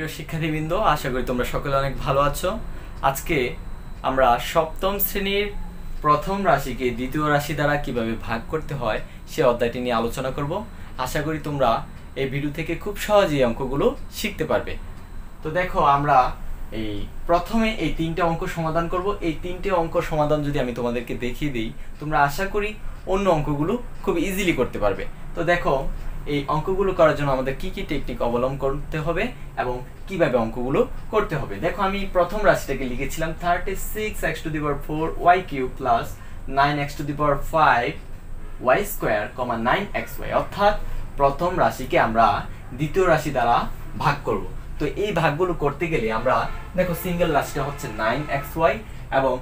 প্রিয় শিক্ষার্থীবৃন্দ, আশা করি তোমরা সকলে অনেক ভালো আছো। আজকে আমরা সপ্তম শ্রেণীর প্রথম রাশিকে দ্বিতীয় রাশি দ্বারা কিভাবে ভাগ করতে হয় সে অধ্যায়টি নিয়ে আলোচনা করব। আশা করি তোমরা এই ভিডিও থেকে খুব সহজেই অঙ্কগুলো শিখতে পারবে। তো দেখো, আমরা এই প্রথমে এই তিনটে অঙ্ক সমাধান করব। এই তিনটে অঙ্ক সমাধান যদি আমি তোমাদেরকে দেখিয়ে দিই, তোমরা আশা করি অন্য অঙ্কগুলো খুব ইজিলি করতে পারবে। তো দেখো, এই অঙ্কগুলো করার জন্য আমাদের কি কি টেকনিক অবলম্বন করতে হবে এবং কিভাবে অঙ্কগুলো করতে হবে। দেখো, আমি প্রথম রাশিটাকে লিখেছিলাম 36x⁴y³ প্লাস 9x⁵y² 9xy, অর্থাৎ প্রথম রাশিকে আমরা দ্বিতীয় রাশি দ্বারা ভাগ করব। তো এই ভাগগুলো করতে গেলে আমরা দেখো, সিঙ্গেল রাশিটা হচ্ছে 9xy এবং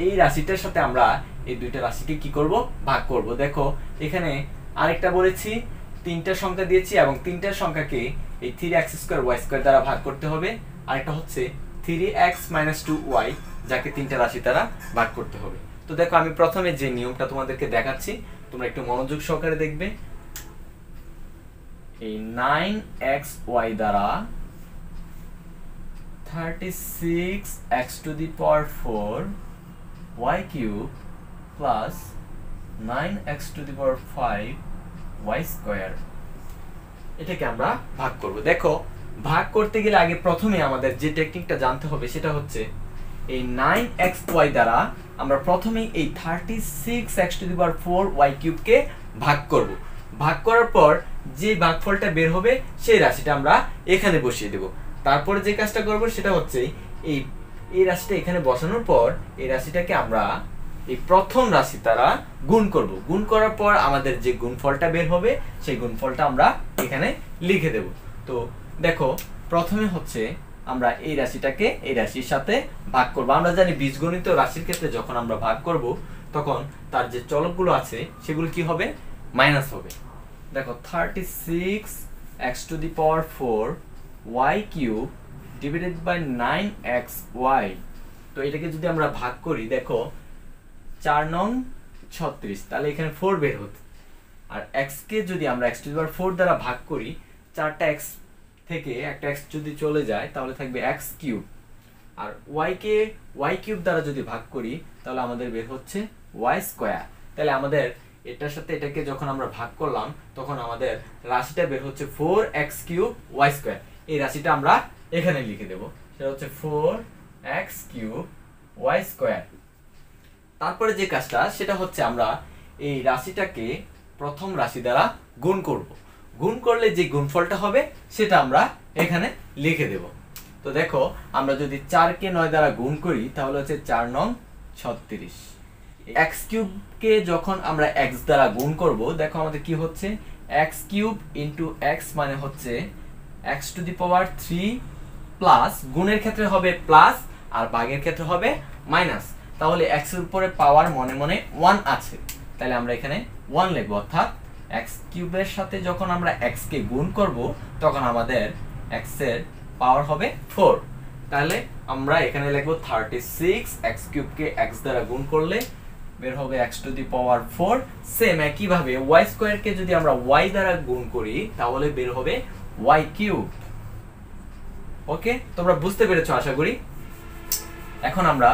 এই রাশিটার সাথে আমরা এই দুইটা রাশিকে কি করব, ভাগ করব। দেখো, এখানে আরেকটা বলেছি, তিনটা সংখ্যা দিয়েছি এবং তিনটার সংখ্যাকে এই 3x² দ্বারা ভাগ করতে হবে। আরেকটা হচ্ছে 3x - 2y, যাকে তিনটা রাশি দ্বারা ভাগ করতে হবে। তো দেখো, আমি প্রথমে যে নিয়মটা তোমাদেরকে দেখাচ্ছি, তোমরা একটু মনোযোগ সহকারে দেখবে। এই 9xy দ্বারা 36x⁴y³ প্লাস 9x⁵y², এটাকে আমরা ভাগ করব। দেখো, ভাগ করতে গেলে আগে প্রথমে আমাদের যে টেকনিকটা জানতে হবে সেটা হচ্ছে এই 9xy দ্বারা আমরা প্রথমেই এই 36x⁴y³ কে ভাগ করব। ভাগ করার পর যে ভাগফলটা বের হবে সেই রাশিটা আমরা এখানে বসিয়ে দেব। তারপরে যে কাজটা করব সেটা হচ্ছে এই রাশিটা এখানে বসানোর পর এই রাশিটাকে আমরা এই প্রথম রাশি দ্বারা গুণ করব। গুণ করার পর আমাদের যে গুণফলটা বের হবে সেই গুণফলটা আমরা এখানে লিখে দেব। তো দেখো, প্রথমে হচ্ছে আমরা এই রাশিটাকে এই রাশির সাথে ভাগ করব। আমরা জানি বীজগণিত রাশির ক্ষেত্রে যখন আমরা ভাগ করব তখন তার যে চলকগুলো আছে সেগুলো কি হবে, মাইনাস হবে। দেখো, 36x⁴y³ ডিভাইডেড বাই 9xy, তো এটাকে যদি আমরা ভাগ করি, দেখো 4 নং 36, তাহলে এখানে 4 বের হতো। আর x কে যদি আমরা x⁴ দ্বারা ভাগ করি, 4টা x থেকে একটা x যদি চলে যায় তাহলে থাকবে x³। আর y কে y³ দ্বারা যদি ভাগ করি তাহলে আমাদের বের হচ্ছে y²। তাহলে আমাদের এটার সাথে এটাকে যখন আমরা ভাগ করলাম তখন আমাদের রাশিটা বের হচ্ছে 4x³ y²। এই রাশিটা আমরা এখানে লিখে দেব, সেটা হচ্ছে 4x³ y²। তারপরে যে কাজটা সেটা হচ্ছে আমরা এই রাশিটাকে প্রথম রাশি দ্বারা গুণ করব। গুণ করলে যে গুণফলটা হবে সেটা আমরা এখানে লিখে দেব। তো দেখো, আমরা যদি 4 কে 9 দ্বারা গুণ করি তাহলে হচ্ছে 4 নং 36। x³ কে যখন আমরা x দ্বারা গুণ করব, দেখো আমাদের কি হচ্ছে, x³ * x মানে হচ্ছে x⁴ প্লাস, গুণের ক্ষেত্রে হবে প্লাস আর ভাগের ক্ষেত্রে হবে মাইনাস। তাহলে x এর উপরে পাওয়ার মনে মনে 1 আছে, তাহলে আমরা এখানে 1 লিখব। অর্থাৎ x³ এর সাথে যখন আমরা x কে গুণ করব তখন আমাদের x এর পাওয়ার হবে 4। তাহলে আমরা এখানে লিখব 36x³ কে x দ্বারা গুণ করলে বের হবে x⁴। সেম একই ভাবে y² কে যদি আমরা y দ্বারা গুণ করি তাহলে বের হবে y³। ওকে, তোমরা বুঝতে পেরেছো আশা করি। এখন আমরা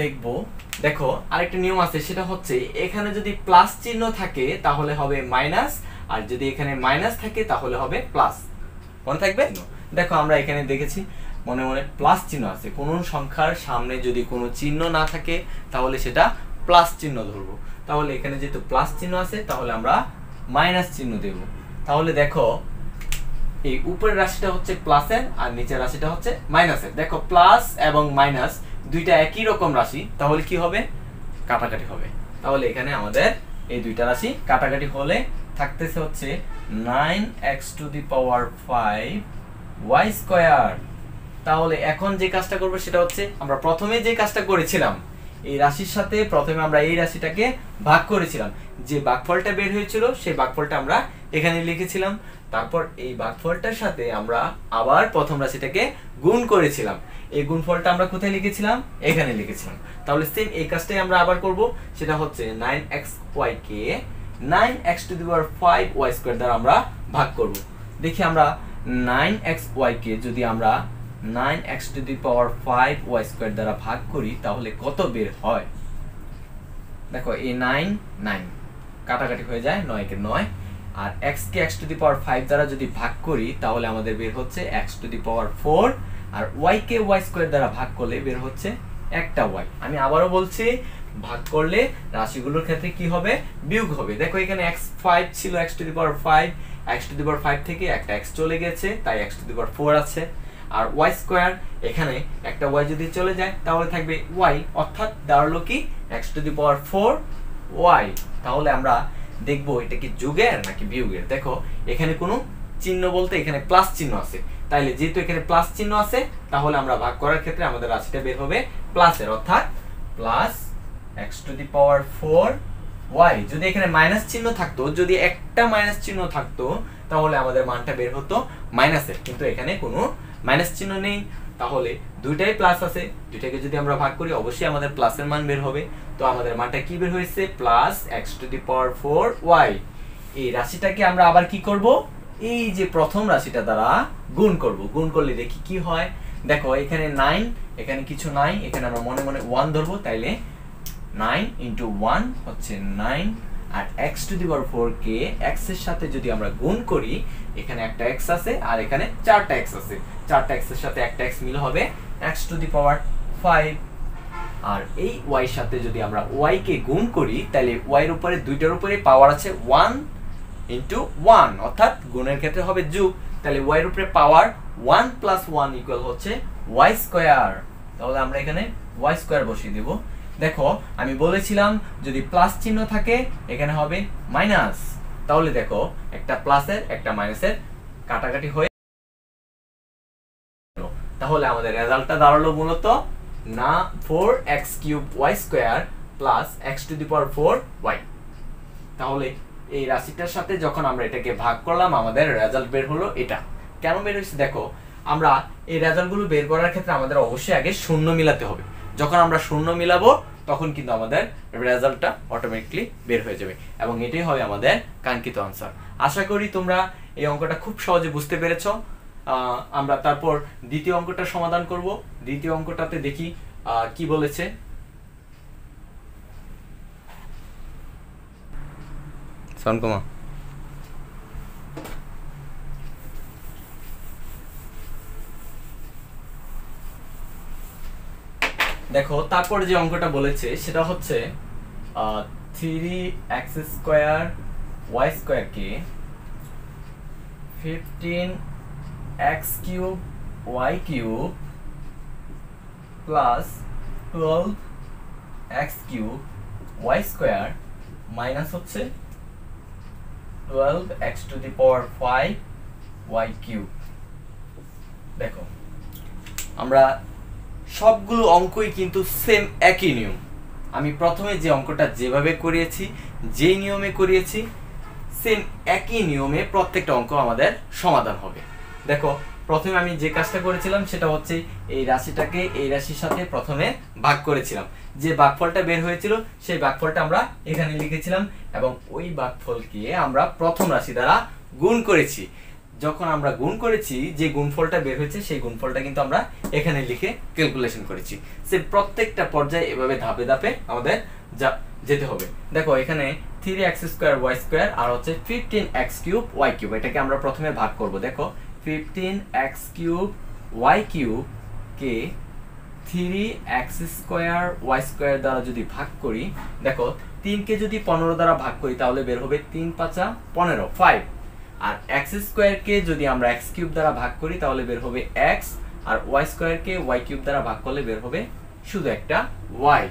দেখব, দেখো আরেকটা নিয়ম আছে, সেটা হচ্ছে এখানে যদি প্লাস চিহ্ন থাকে তাহলে হবে মাইনাস, আর যদি এখানে মাইনাস থাকে তাহলে হবে প্লাস। মনে থাকবে? দেখো, আমরা এখানে দেখেছি মনে মনে প্লাস চিহ্ন আছে। কোন সংখ্যার সামনে যদি কোনো চিহ্ন না থাকে তাহলে সেটা প্লাস চিহ্ন ধরবো। তাহলে এখানে যেহেতু প্লাস চিহ্ন আছে তাহলে আমরা মাইনাস চিহ্ন দেব। তাহলে দেখো, এই উপরের রাশিটা হচ্ছে প্লাসের আর নিচের রাশিটা হচ্ছে মাইনাসের। দেখো, প্লাস এবং মাইনাস দুইটা একই রকম রাশি, তাহলে কি হবে, কাটাকাটি হবে। তাহলে এখানে আমাদের এই দুইটা রাশি কাটাকাটি হলে থাকতেছে হচ্ছে 9x⁵y²। তাহলে এখন যে কাজটা করব সেটা হচ্ছে আমরা প্রথমে যে কাজটা করেছিলাম, এই রাশির সাথে প্রথমে আমরা এই রাশিটাকে ভাগ করেছিলাম, যে ভাগফলটা বের হয়েছিল সেই ভাগফলটা আমরা এখানে লিখেছিলাম। তারপর এই ভাগফলটার সাথে আমরা আবার প্রথম রাশিটাকে গুণ করেছিলাম। এই গুণফলটা আমরা কোথায় লিখেছিলাম, এখানে লিখেছিলাম। তাহলে সেম এই কাজটাই আমরা আবার করব, সেটা হচ্ছে 9xy কে 9x⁵y² দ্বারা আমরা ভাগ করব। দেখি আমরা 9xy কে যদি আমরা 9x⁵y² দ্বারা ভাগ করি তাহলে কত বের হয়? দেখো এই 9 9 কাটাকাটি হয়ে যায়, 9 কে 9, আর x কে x⁵ দ্বারা যদি ভাগ করি তাহলে আমাদের বের হচ্ছে x⁴, আর y কে y² দ্বারা ভাগ করলে বের হচ্ছে একটা y। আমি আবারও বলছি, ভাগ করলে রাশিগুলোর ক্ষেত্রে কি হবে? বিয়োগ হবে। দেখো এখানে x5 ছিল x⁵, x⁵ থেকে একটা x চলে গেছে, তাই x⁴ আছে। আর y² এখানে একটা y যদি চলে যায় তাহলে থাকবে y, অর্থাৎ দাঁড়ালো কি x⁴y। তাহলে আমরা দেখবো এটা কি যোগের নাকি বিয়োগের। দেখো এখানে কোনো চিহ্ন বলতে এখানে প্লাস চিহ্ন আছে, তাইলে যেহেতু এখানে প্লাস চিহ্ন আছে তাহলে আমরা ভাগ করার ক্ষেত্রে আমাদের রাশিটা বের হবে প্লাসের, অর্থাৎ প্লাস x⁴y। যদি এখানে মাইনাস চিহ্ন থাকতো, যদি একটা মাইনাস চিহ্ন থাকতো তাহলে আমাদের মানটা বের হতো মাইনাসের, কিন্তু এখানে কোনো মাইনাস চিহ্ন নেই, তাহলে দুইটাই প্লাস আছে, দুইটাকে যদি আমরা ভাগ করি অবশ্যই আমাদের প্লাসের মান বের হবে। তো আমাদের মানটা কি বের হয়েছে? Plus x⁴y। এই রাশিটাকে আমরা আবার কি করব? এই যে প্রথম রাশিটা দ্বারা গুণ করব। গুণ করলে দেখি কি হয়। দেখো এখানে 9, এখানে কিছু নাই, এখানে আমরা মনে মনে 1 ধরবো, তাইলে 9 × 1 হচ্ছে 9, আর x⁴ কে x এর সাথে যদি আমরা গুণ করি, এখানে একটা x আছে আর এখানে 4টা x আছে, 4টা x এর সাথে একটা x মিল হবে x⁵, আর এই y এর সাথে যদি আমরা y কে গুণ করি তাহলে y এর উপরে দুইটার উপরে পাওয়ার আছে 1 × 1, অর্থাৎ গুণের ক্ষেত্রে হবে যোগ, তাহলে y এর উপরে পাওয়ার 1 + 1 = হচ্ছে y²। তাহলে আমরা এখানে y² বসিয়ে দেব। দেখো আমি বলেছিলাম যদি প্লাস চিহ্ন থাকে এখানে হবে মাইনাস, তাহলে দেখো একটা প্লাসের একটা মাইনাসের কাটাকাটি হয়ে, তাহলে আমাদের রেজাল্টটা দাঁড়ালো মূলত না 4x³ y² x⁴y। তাহলে এই রাশিটার সাথে যখন আমরা এটাকে ভাগ করলাম আমাদের রেজাল্ট বের হলো এটা। কেন বের হয়েছে? দেখো আমরা এই রেজাল্টগুলো বের করার ক্ষেত্রে আমাদের অবশ্যই আগে শূন্য মিলাতে হবে। যখন আমরা শূন্য মিলাবো তখন কিন্তু আমাদের রেজাল্টটা অটোমেটিকলি বের হয়ে যাবে, এবং এটাই হবে আমাদের কাঙ্ক্ষিত আনসার। আশা করি তোমরা এই অঙ্কটা খুব সহজে বুঝতে পেরেছো। আমরা তারপর দ্বিতীয় অঙ্কটা সমাধান করব। দ্বিতীয় অঙ্কটাতে দেখি কি বলেছে। দেখো তারপর যে অঙ্কটা বলেছে সেটা হচ্ছে 3x² y² কে 15x³ y³ plus 12x³ y² minus হচ্ছে 12x⁵ y³। দেখো আমরা সবগুলো অঙ্কই কিন্তু সেম একই নিয়ম। আমি প্রথমে যে অঙ্কটা যেভাবে করিয়েছি, যেই নিয়মে করিয়েছি, সেম একই নিয়মে প্রত্যেকটা অঙ্ক আমাদের সমাধান হবে। দেখো প্রথমে আমি যে কাজটা করেছিলাম সেটা হচ্ছে এই রাশিটাকে এই রাশির সাথে প্রথমে ভাগ করেছিলাম, যে ভাগফলটা বের হয়েছিল সেই ভাগফলটা আমরা এখানে লিখেছিলাম, এবং ওই ভাগফলকে আমরা প্রথম রাশি দ্বারা গুণ করেছি। যখন আমরা গুণ করেছি যে গুণফলটা বের হয়েছে সেই গুণফলটা কিন্তু আমরা এখানে লিখে ক্যালকুলেশন করেছি। সে প্রত্যেকটা পর্যায়ে এভাবে ধাপে ধাপে আমাদের যেতে হবে। দেখো এখানে 3x² y² আর হচ্ছে 15x³ y³ এটাকে আমরা প্রথমে ভাগ করব। দেখো 15x³ y³ কে 3x² y² দ্বারা যদি ভাগ করি, দেখো 3 কে যদি 15 দ্বারা ভাগ করি তাহলে বের হবে 3 × 5 = 15 5, আর x² কে যদি আমরা x³ দ্বারা ভাগ করি তাহলে বের হবে x, আর y² কে y³ দ্বারা ভাগ করলে বের হবে শুধু একটা y।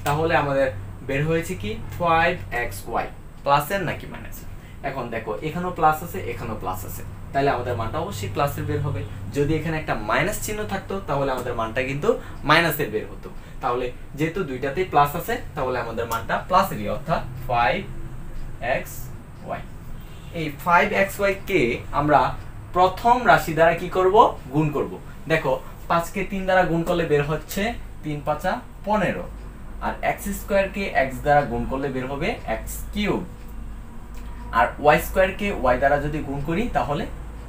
তাহলে আমাদের বের হয়েছে কি 5xy, প্লাসের নাকি মাইনাসের। এখন দেখো এখানেও প্লাস আছে এখানেও প্লাস আছে, তাহলে আমাদের মানটা অবশ্যই প্লাসের বের হবে। যদি এখানে একটা মাইনাস চিহ্ন থাকতো তাহলে আমাদের মানটা কিন্তু মাইনাসের বের হতো। তাহলে যেহেতু দুইটাতেই প্লাস আছে তাহলে আমাদের মানটা প্লাসেরই, অর্থাৎ 5xy। এই 5xy কে আমরা প্রথম রাশি দ্বারা কি করব? গুণ করব। দেখো 5 কে 3 দ্বারা গুণ করলে বের হচ্ছে 3 × 5 = 15, আর x² কে x দ্বারা গুণ করলে বের হবে x³, আর y² কে y দ্বারা যদি গুণ করি তাহলে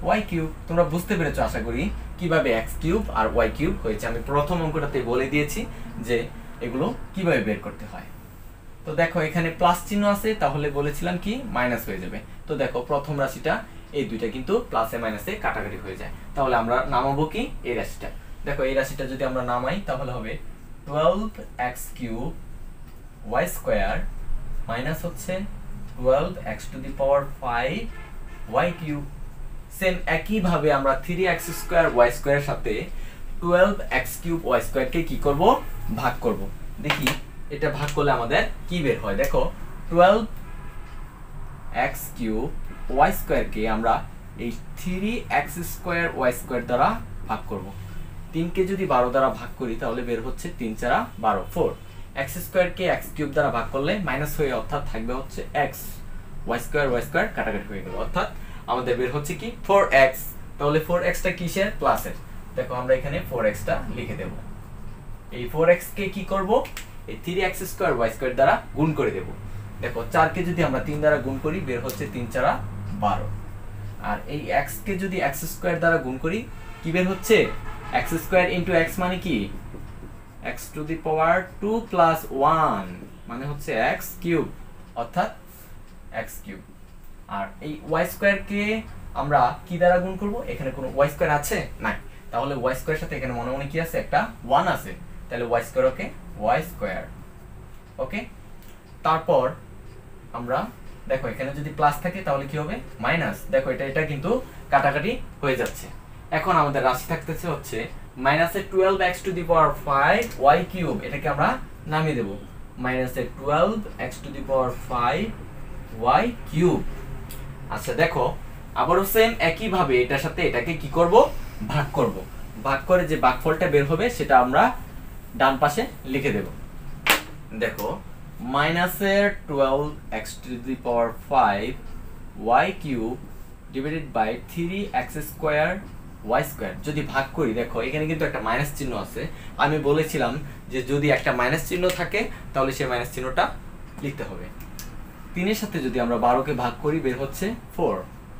ওয়াই কিউব। তোমরা বুঝতে পেরেছো আশা করি কিভাবে এক্স কিউব আর ওয়াই কিউব হয়েছে। আমি প্রথম অঙ্কটাতে বলে দিয়েছি যে এগুলো কিভাবে বের করতে হয়। তো দেখো এখানে প্লাস চিহ্ন আছে, তাহলে বলেছিলাম কি মাইনাস হয়ে যাবে। তো দেখো প্রথম রাশিটা এই দুইটা কিন্তু প্লাসে মাইনাসে কাটাকাটি হয়ে যায়, তাহলে আমরা নামাবো কি এই রাশিটা। দেখো এই রাশিটা যদি আমরা নামাই তাহলে হবে 12x cube Y square minus হচ্ছে 12x to the power 5 y cube. Same একইভাবে আমরা 3x স্কোয়ার ওয়াই স্কোয়ারের সাথে 12x কিউব ওয়াই স্কোয়ারকে কি করব, ভাগ করব। দেখি এটা ভাগ করলে আমাদের কি বের হয়। দেখো 12x কিউব ওয়াই স্কোয়ারকে আমরা এই 3x স্কোয়ার ওয়াই স্কোয়ার দ্বারা ভাগ করব। 3 কে যদি 12 দ্বারা ভাগ করি তাহলে বের হচ্ছে 3 4 12 4। x স্কোয়ারকে x কিউব দ্বারা ভাগ করলে মাইনাস হয়ে অর্থাৎ থাকবে হচ্ছে x, ওয়াই স্কোয়ার কাটাকাটি হয়ে গেল, অর্থাৎ আমাদের বের হচ্ছে কি 4x। তাহলে 4x টা কিসের, প্লাসের। দেখো আমরা এখানে 4x টা লিখে দেব। এই 4x কে কি করব, এই 3x স্কোয়ার ওয়াই স্কোয়ার দ্বারা গুণ করে দেব। দেখো 4 কে যদি আমরা 3 দ্বারা গুণ করি বের হচ্ছে 3 4 12। আর এই x কে যদি x স্কোয়ার দ্বারা গুণ করি কি বের হচ্ছে, x স্কোয়ার ইনটু x মানে কি x two the power 2 plus 1 মানে হচ্ছে x কিউব, অর্থাৎ x কিউব। আর এই y স্কোয়ার কে আমরা কি দ্বারা গুণ করব, এখানে কোনো y স্কোয়ার আছে নাই, তাহলে y স্কোয়ারের সাথে এখানে মনে মনে কি আছে, একটা 1 আছে, তাহলে y square okay y square. Okay, তারপর আমরা দেখো এখানে যদি প্লাস থাকে তাহলে কি হবে মাইনাস। দেখো এটা কিন্তু কাটাকাটি হয়ে যাচ্ছে। এখন আমাদের রাশি থাকতেছে হচ্ছে মাইনাসের 12x to the power 5 y cube, এটাকে আমরা নামিয়ে দেব মাইনাসের 12x to the power 5 y cube. আচ্ছা দেখো আবারও সেম একই ভাবে এটার সাথে এটাকে কি করব, ভাগ করব। ভাগ করে যে ভাগফলটা বের হবে সেটা আমরা ডান পাশে লিখে দেব। দেখো মাইনাসের 12x to the power 5 y cube divided by 3x square y square যদি ভাগ করি, দেখো এখানে কিন্তু একটা মাইনাস চিহ্ন আছে। আমি বলেছিলাম যে যদি একটা মাইনাস চিহ্ন থাকে তাহলে সেই মাইনাস চিহ্নটা লিখতে হবে। 3 এর সাথে যদি আমরা 12 কে ভাগ করি বের হচ্ছে 4।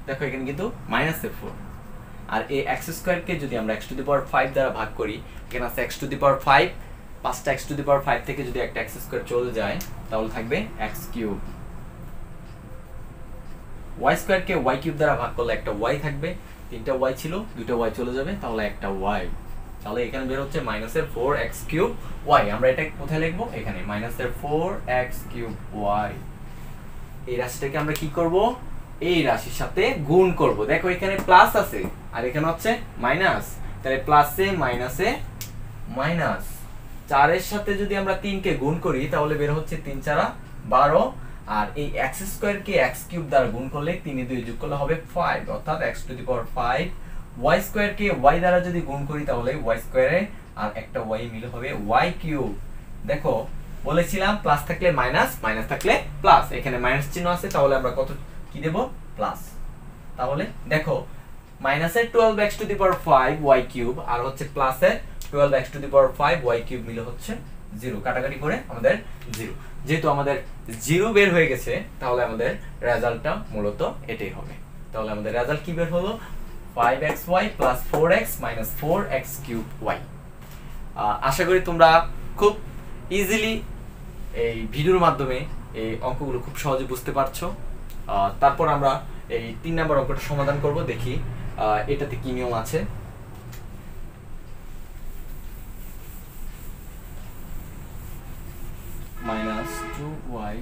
দেখো এখানে কিন্তু মাইনাসের 4। আর এই x স্কয়ার কে যদি আমরা x টু দি পাওয়ার 5 দ্বারা ভাগ করি, এখানে আছে x টু দি পাওয়ার 5, 5টা x টু দি পাওয়ার 5 থেকে যদি একটা x স্কয়ার চলে যায় তাহলে থাকবে x কিউব। y স্কয়ার কে y কিউব দ্বারা ভাগ করলে একটা y থাকবে, 3টা y ছিল 2টা y চলে যাবে তাহলে একটা y। তাহলে এখানে বের হচ্ছে মাইনাসের 4x কিউব y। আমরা এটা কোথায় লিখব, এখানে মাইনাসের 4x কিউব y। এই রাশিটাকে আমরা কি করব, এই রাশির সাথে গুণ করব। দেখো এখানে প্লাস আছে আর এখানে হচ্ছে মাইনাস, তাহলে প্লাসে মাইনাসে মাইনাস। 4 এর সাথে যদি আমরা 3 কে গুণ করি তাহলে বের হচ্ছে 3 4 12। আর এই x স্কয়ার কে x কিউব দ্বারা গুণ করলে 3 এ 2 যোগ করলে হবে 5, অর্থাৎ x two the power 5। y square K y দ্বারা যদি গুণ করি তাহলে y স্কয়ারে আর একটা y মিলে হবে y কিউব। দেখো বলেছিলাম প্লাস থাকলে মাইনাস, মাইনাস থাকলে প্লাস, এখানে মাইনাস চিহ্ন আছে তাহলে আমরা কত কি দেব, প্লাস। তাহলে দেখো মাইনাসের 12x to the power 5 y cube আর হচ্ছে প্লাসের 12x to the power 5 y cube মিলে হচ্ছে 0। কাটাকাটি করে আমাদের 0। যেহেতু আমাদের 0 বের হয়ে গেছে তাহলে আমাদের রেজাল্টটা মূলত এটাই হবে। তাহলে আমাদের রেজাল্ট কি বের হলো, 5xy plus 4x minus 4x cube y। আশা করি তোমরা খুব ইজিলি এই ভিডিওর মাধ্যমে এই অঙ্কগুলো খুব সহজে বুঝতে পারছো। তারপর আমরা এই 3 নম্বর অঙ্কটা সমাধান করব। দেখি এটাতে কি নিয়ম আছে। -2y।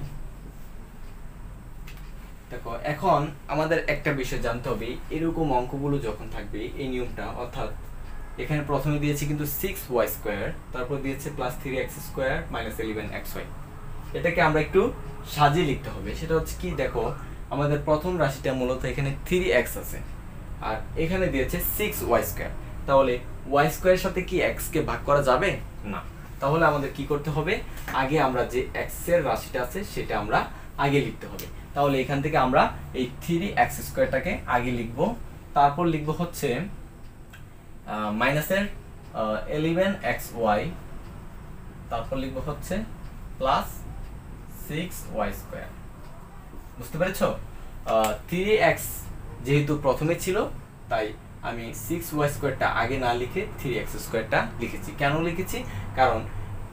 দেখো এখন আমাদের একটা বিষয় জানতে হবে, এরকম অঙ্কগুলো যখন থাকবে এই নিয়মটা, অর্থাৎ এখানে প্রথমে দিয়েছে কিন্তু 6y স্কয়ার, তারপর দিয়েছে plus 3x square minus 11xy। এটাকে আমরা একটু সাজিয়ে লিখতে হবে। সেটা হচ্ছে কি, দেখো আমাদের প্রথম রাশিটা মূলত এখানে 3x আছে আর এখানে দিয়েছে 6y স্কয়ার, তাহলে y স্কয়ারের সাথে কি x কে ভাগ করা যাবে না। তাহলে আমাদের কি করতে হবে, আগে আমরা যে x এর রাশিটা আছে সেটা আমরা আগে লিখতে হবে। তাহলে এখান থেকে আমরা এই 3x স্কয়ারটাকে আগে লিখব, তারপর লিখব হচ্ছে মাইনাসের 11xy, তারপর লিখব হচ্ছে প্লাস 6y স্কয়ার। বুঝতে পেরেছো? 3x যেহেতু প্রথমে ছিল তাই আমি 6y² আগে না লিখে 3x² লিখেছি। কেন লিখেছি? কারণ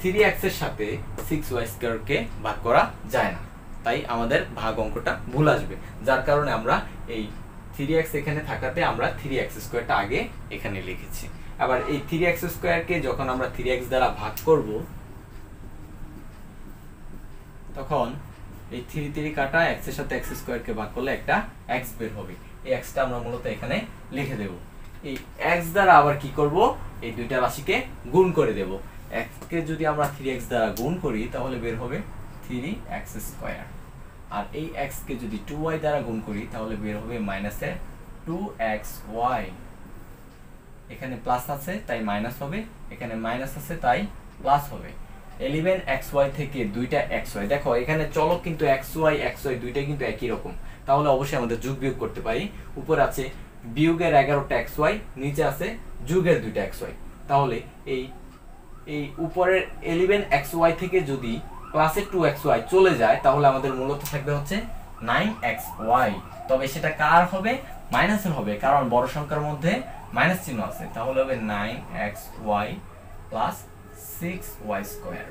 3x এর সাথে 6y² কে ভাগ করা যায় না, তাই আমাদের ভাগ অঙ্কটা ভুল আসবে, যার কারণে আমরা এই 3x এখানে থাকাতে আমরা 3x² আগে এখানে লিখেছি। আবার এই 3x² কে যখন আমরা 3x দ্বারা ভাগ করব, তখন এই 3 কাটা x এর সাথে x² কে ভাগ করলে একটা x বের হবে। এই x টা আমরা মূলত এখানে লিখে দেব। এই x দ্বারা আবার কি করব? এই দুইটা রাশিকে গুণ করে দেব। x কে যদি আমরা 3x দ্বারা গুণ করি তাহলে বের হবে 3x², আর এই x কে যদি 2y দ্বারা গুণ করি তাহলে বের হবে -2xy। এখানে প্লাস আছে তাই মাইনাস হবে, এখানে মাইনাস আছে তাই প্লাস হবে। 11xy থেকে দুইটা xy, দেখো এখানে চলক কিন্তু xy দুইটাই কিন্তু একই রকম, তাহলে অবশ্যই আমাদের যোগ বিয়োগ করতে পারি। উপরে আছে বিয়োগের 11টা xy, নিচে আছে যোগের 2টা xy। তাহলে এই উপরের 11xy থেকে যদি প্লাসে 2xy চলে যায় তাহলে আমাদের মূলত থাকবে হচ্ছে 9xy। তবে সেটা কার হবে? মাইনাসের হবে, কারণ বড় সংখ্যার মধ্যে মাইনাস চিহ্ন আছে। তাহলে হবে 9xy প্লাস 6y²।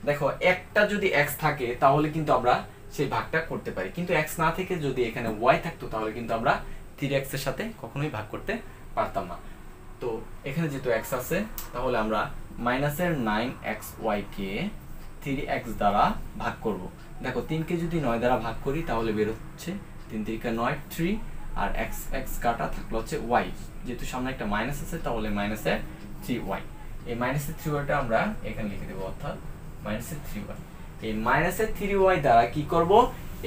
দেখো একটা যদি x থাকে তাহলে কিন্তু আমরা সেই ভাগটা করতে পারি, কিন্তু x না থেকে যদি এখানে y থাকতো তাহলে কিন্তু আমরা 3x এর সাথে কখনোই ভাগ করতে পারতাম না। তো এখানে যেহেতু x আছে তাহলে আমরা মাইনাসের 9xy কে 3x দ্বারা ভাগ করব। দেখো 3 কে যদি 9 দ্বারা ভাগ করি তাহলে বের হচ্ছে 3 3 9 3, আর x কাটা থাকলো হচ্ছে y, যেহেতু সামনে একটা মাইনাস আছে তাহলে মাইনাসের 3y। এই মাইনাসের 3y আমরা এখানে লিখে দেব, অর্থাৎ মাইনাসের 3y। এই মাইনাসের 3y দ্বারা কি করব?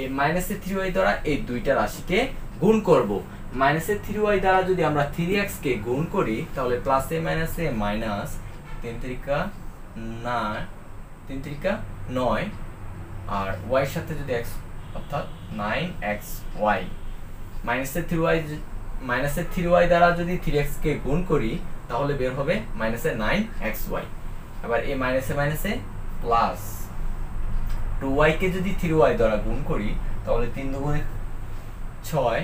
এই মাইনাসের 3y দ্বারা এই দুইটা রাশিকে গুণ করব। মাইনাসের 3y দ্বারা যদি আমরা 3x কে গুণ করি তাহলে প্লাসে মাইনাসে মাইনাস 3 3 9, আর y এর সাথে যদি x, অর্থাৎ 9xy। মাইনাসের 3y দ্বারা যদি 3x কে গুণ করি তাহলে বের হবে -9xy। আবার এই মাইনাসে মাইনাসে প্লাস 2y কে যদি 3y দ্বারা গুণ করি তাহলে 3 দুগুণে 6,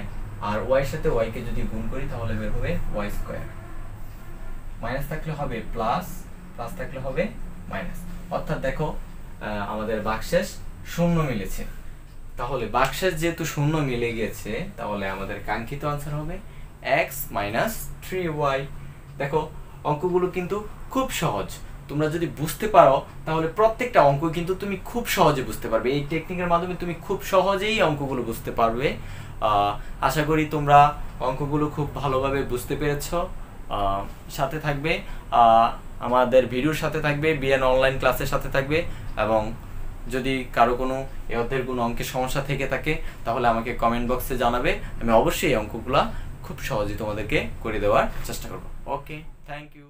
আর y এর সাথে y কে যদি গুণ করি তাহলে বের হবে y²। মাইনাস থাকলে হবে প্লাস, প্লাস থাকলে হবে মাইনাস, অর্থাৎ দেখো আমাদের ভাগশেষ শূন্য মিলেছে। তাহলে ভাগশেষ যেহেতু শূন্য মিলে গিয়েছে তাহলে আমাদের কাঙ্ক্ষিত আনসার হবে x - 3y। দেখো অঙ্কগুলো কিন্তু খুব সহজ, তোমরা যদি বুঝতে পারো তাহলে প্রত্যেকটা অঙ্ক কিন্তু তুমি খুব সহজে বুঝতে পারবে। এই টেকনিকের মাধ্যমে তুমি খুব সহজেই অঙ্কগুলো বুঝতে পারবে। আশা করি তোমরা অঙ্কগুলো খুব ভালোভাবে বুঝতে পেরেছো। সাথে থাকবে, আমাদের ভিডিওর সাথে থাকবে, বিএন অনলাইন ক্লাসের সাথে থাকবে, এবং যদি কারো কোনো এদের কোনো অঙ্কের সমস্যা থেকে থাকে তাহলে আমাকে কমেন্ট বক্সে জানাবে। আমি অবশ্যই এই অঙ্কগুলো খুব সহজেই তোমাদেরকে করে দেওয়ার চেষ্টা করব। ওকে, থ্যাংক ইউ।